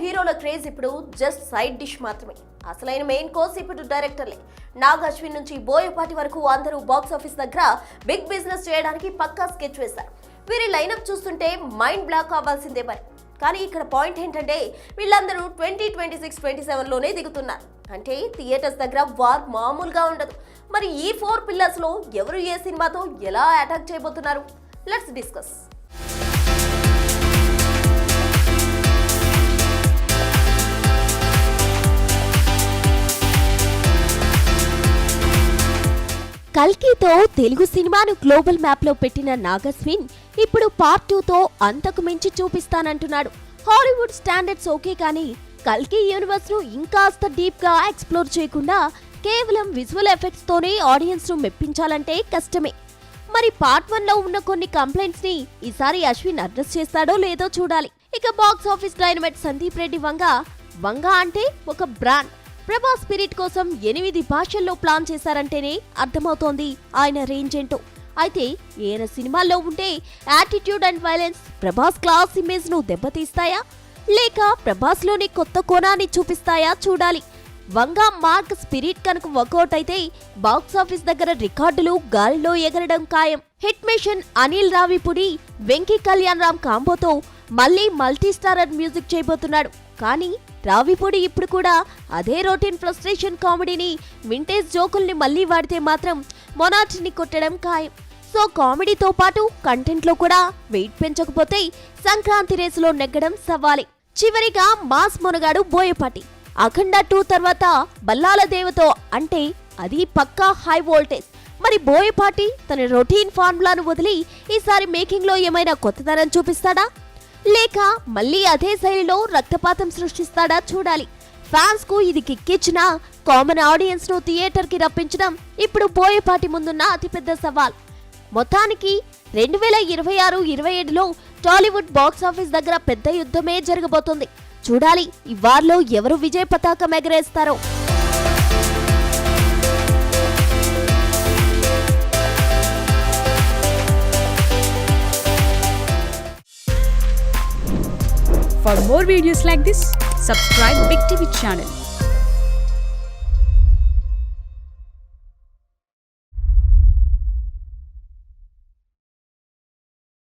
హీరోల క్రేజ్ ఇప్పుడు just side dish మాత్రమే. అసలైన మెయిన్ కోర్స్ ఇప్పుడు డైరెక్టర్లే. నాగ్ అశ్విన్ నుంచి బోయపాటి వరకు అందరూ బాక్స్ ఆఫీస్ దగ్గర బిగ్ బిజినెస్ చేయడానికి పక్కా స్కెచ్ వేశారు. వీరి లైనప్ చూస్తుంటే మైండ్ బ్లాక్ అవ్వాల్సిందే మరి. కానీ ఇక్కడ పాయింట్ ఏంటంటే వీళ్ళందరూ 2026-27లోనే దిగుతున్నారు. అంటే థియేటర్స్ దగ్గర వార్ మామూలుగా ఉండదు. మరి ఈ 4 పిల్లర్స్ లో ఎవరు ఏ సినిమాతో ఎలా అటాక్ చేయబోతున్నారు? Let's discuss. కల్కితో తెలుగు సినిమాను గ్లోబల్ మ్యాప్ లో పెట్టిన నాగ్ అశ్విన్ ఇప్పుడు పార్ట్ 2తో అంతకు మించి చూపిస్తానంటున్నాడు. హాలీవుడ్ స్టాండర్డ్స్ ఓకే, కానీ కల్కి యూనివర్స్ ను ఇంకాస్త డీప్ గా ఎక్స్ప్లోర్ చేయకుండా కేవలం విజువల్ ఎఫెక్ట్స్ తోనే ఆడియన్స్ ను మెప్పించాలంటే కష్టమే. మరి పార్ట్ 1లో ఉన్న కొన్ని కంప్లైంట్స్ ని ఈసారి అశ్విన్ అడ్రస్ చేస్తాడో లేదో చూడాలి. ఇక box office dynamite Sandeep Reddy Vanga అంటే ఒక బ్రాండ్. ప్రభాస్ స్పిరిట్ కోసం 8 భాషల్లో ప్లాన్ చేశారంటేనే అర్థమవుతోంది ఆయన రేంజ్ ఏంటో. అయితే ఈయన సినిమాల్లో ఉంటే attitude and violence Prabhas class image ను దెబ్బతీస్తాయా, లేక ప్రభాస్ లోని కొత్త కోణాన్ని చూపిస్తాయా చూడాలి. వంగ మార్క్ స్పిరిట్ కనుక వర్కౌట్ అయితే బాక్స్ ఆఫీస్ దగ్గర రికార్డులు గాలిలో ఎగరడం ఖాయం. హిట్ మిషన్ అనిల్ రావిపూడి, వెంకీ కళ్యాణ్ రామ్ కాంబోతో మళ్లీ మల్టీ స్టారర్ మ్యూజిక్ చేయబోతున్నాడు. కానీ రావిపూడి ఇప్పుడు కూడా అదే రొటీన్ ఫ్రస్ట్రేషన్ కామెడీని, వింటేజ్ జోకుల్ని మళ్లీ వాడితే మాత్రం మొనాటిని కొట్టడం ఖాయం. సో కామెడీతో పాటు కంటెంట్ లో కూడా వెయిట్ పెంచకపోతే సంక్రాంతి రేసులో నెగ్గడం సవాలే. చివరిగా మాస్ మొనగాడు బోయపాటి. అఖండ 2 తర్వాత బల్లాల దేవతో అంటే అది పక్కా హై వోల్టేజ్. మరి బోయపాటి తన రొటీన్ ఫార్ములాను వదిలి ఈసారి మేకింగ్ లో ఏమైనా కొత్తదనం చూపిస్తాడా, లేక మళ్ళీ అదే శైలిలో రక్తపాతం సృష్టిస్తాడా చూడాలి. ఫ్యాన్స్ కు ఇది కిక్కిచ్చిన కామన్ ఆడియన్స్ ను థియేటర్ కి రప్పించడం ఇప్పుడు బోయపాటి ముందున్న అతిపెద్ద సవాల్. మొత్తానికి 2026-27లో టాలీవుడ్ బాక్స్ ఆఫీస్ దగ్గర పెద్ద యుద్ధమే జరగబోతోంది. చూడాలి ఈ వార్లో ఎవరు విజయ పతాకం ఎగరేస్తారో. For more videos like this, subscribe Big TV channel.